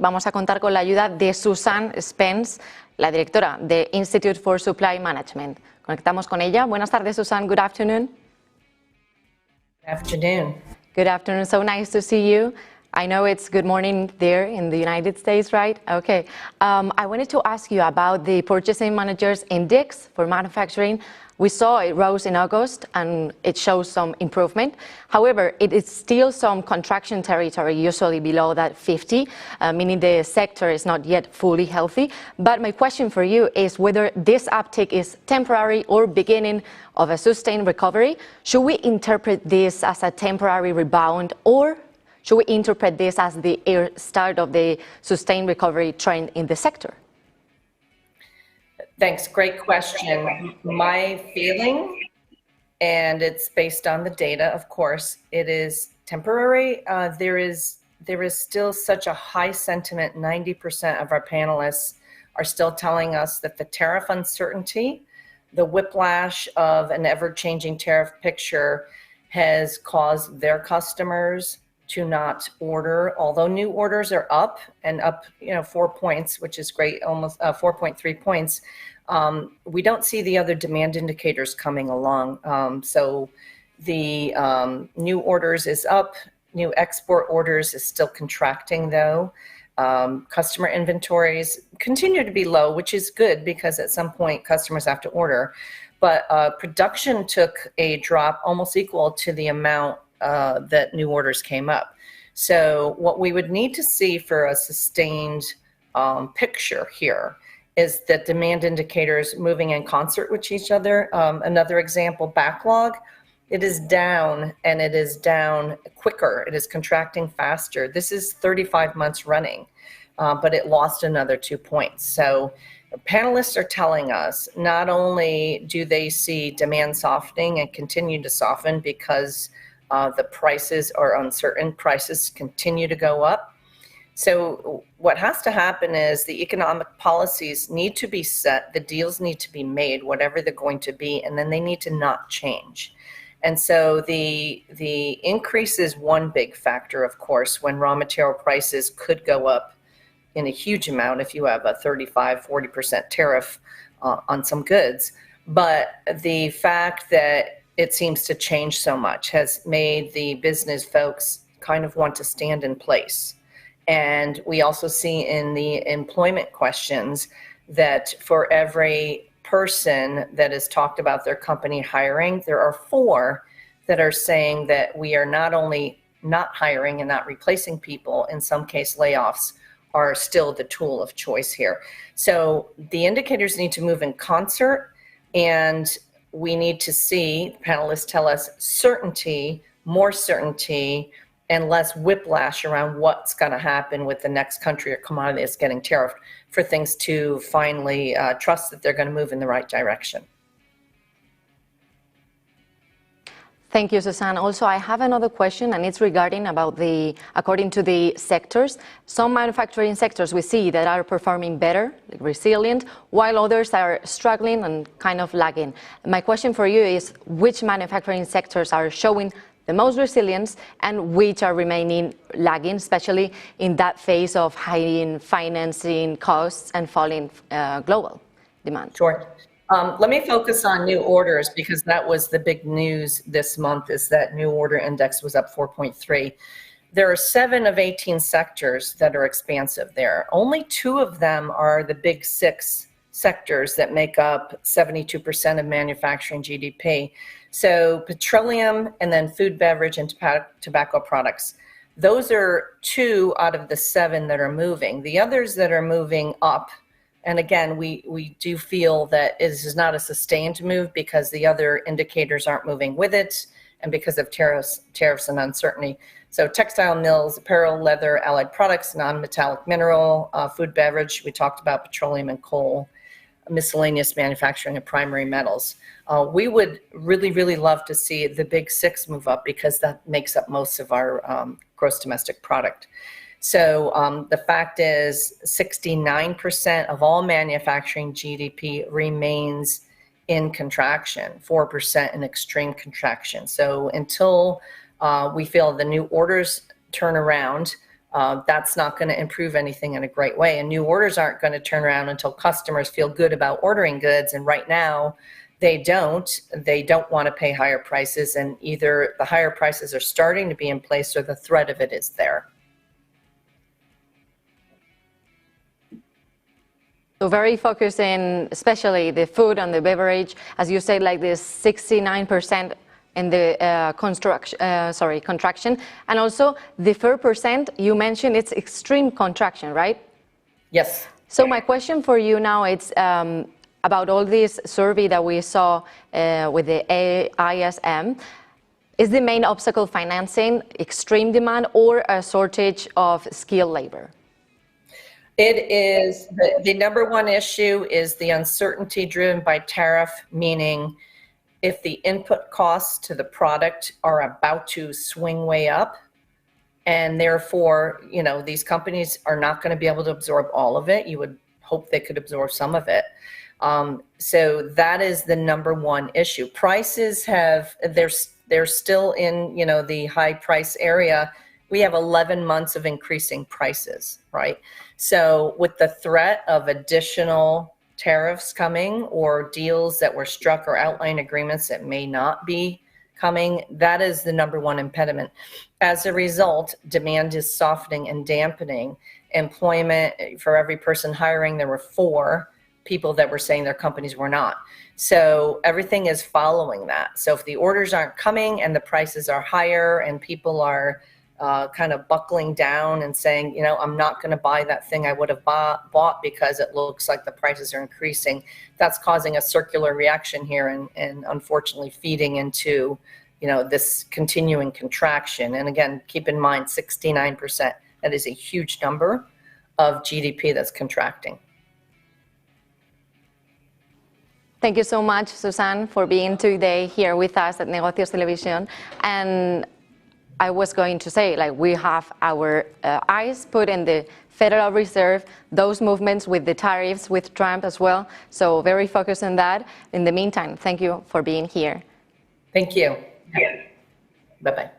vamos a contar con la ayuda de Susane Spence, la directora de Institute for Supply Management. Conectamos con ella. Buenas tardes, Susane. Good afternoon. Good afternoon. Good afternoon. So nice to see you. I know it's good morning there in the United States, right? Okay. I wanted to ask you about the Purchasing Managers Index for manufacturing. We saw it rose in August and it shows some improvement. However, it is still some contraction territory, usually below that 50, meaning the sector is not yet fully healthy. But my question for you is whether this uptick is temporary or beginning of a sustained recovery. Should we interpret this as a temporary rebound, or should we interpret this as the start of the sustained recovery trend in the sector? Thanks. Great question. My feeling, and it's based on the data, of course, it is temporary. There is still such a high sentiment. 90% of our panelists are still telling us that the tariff uncertainty, the whiplash of an ever-changing tariff picture has caused their customers to not order, although new orders are up and up, 4 points, which is great, almost 4.3 points. We don't see the other demand indicators coming along. So the new orders is up, new export orders is still contracting though. Customer inventories continue to be low, which is good because at some point customers have to order. But production took a drop almost equal to the amount that new orders came up. So what we would need to see for a sustained picture here is that demand indicators moving in concert with each other. Another example, backlog, it is down and it is down quicker. It is contracting faster. This is 35 months running, but it lost another 2 points. So panelists are telling us not only do they see demand softening and continue to soften because the prices are uncertain, prices continue to go up. So what has to happen is the economic policies need to be set, the deals need to be made, whatever they're going to be, and then they need to not change. And so the increase is one big factor, of course, when raw material prices could go up in a huge amount if you have a 35-40% tariff on some goods. But the fact that it seems to change so much has made the business folks kind of want to stand in place. And we also see in the employment questions that for every person that has talked about their company hiring, there are 4 that are saying that we are not only not hiring and not replacing people, in some case layoffs are still the tool of choice here. So the indicators need to move in concert, and we need to see, panelists tell us, certainty, more certainty, and less whiplash around what's going to happen with the next country or commodity that's getting tariffed for things to finally trust that they're going to move in the right direction. Thank you, Susane. Also, I have another question, and it's regarding about according to the sectors, some manufacturing sectors we see that are performing better, resilient, while others are struggling and kind of lagging. My question for you is, which manufacturing sectors are showing the most resilience and which are remaining lagging, especially in that phase of high financing costs and falling global demand? Sure. Let me focus on new orders because that was the big news this month, is that new order index was up 4.3. There are 7 of 18 sectors that are expansive there. Only 2 of them are the big 6 sectors that make up 72% of manufacturing GDP. So petroleum and then food, beverage, and tobacco products. Those are 2 out of the 7 that are moving. The others that are moving up, and again, we do feel that this is not a sustained move because the other indicators aren't moving with it and because of tariffs and uncertainty. So textile mills, apparel, leather, allied products, non-metallic mineral, food, beverage, we talked about petroleum and coal, miscellaneous manufacturing and primary metals. We would really, really love to see the big 6 move up because that makes up most of our gross domestic product. So the fact is 69% of all manufacturing GDP remains in contraction, 4% in extreme contraction. So until we feel the new orders turn around, That's not going to improve anything in a great way. And new orders aren't going to turn around until customers feel good about ordering goods. And right now, they don't want to pay higher prices, and either the higher prices are starting to be in place or the threat of it is there. So very focused in especially the food and the beverage, as you said, like this 69% in the contraction, and also the 4% you mentioned, it's extreme contraction, right? Yes. So my question for you now is about all this survey that we saw with the ISM. Is the main obstacle financing, extreme demand, or a shortage of skilled labor? It is, the number one issue is the uncertainty driven by tariff, meaning if the input costs to the product are about to swing way up, and therefore, you know, these companies are not going to be able to absorb all of it. You would hope they could absorb some of it. So that is the number one issue. Prices they're still in, you know, the high price area. We have 11 months of increasing prices, right? So with the threat of additional tariffs coming or deals that were struck or outline agreements that may not be coming, that is the number one impediment. As a result, demand is softening and dampening. Employment, for every person hiring, there were 4 people that were saying their companies were not. So everything is following that. So if the orders aren't coming and the prices are higher and people are kind of buckling down and saying, you know, I'm not going to buy that thing I would have bought because it looks like the prices are increasing, that's causing a circular reaction here and unfortunately feeding into, you know, this continuing contraction. And again, keep in mind, 69%, that is a huge number of GDP that's contracting. Thank you so much, Susane, for being today here with us at Negocios Televisión. And I was going to say, like, we have our eyes put in the Federal Reserve, those movements with the tariffs, with Trump as well. So very focused on that. In the meantime, thank you for being here. Thank you. Bye-bye.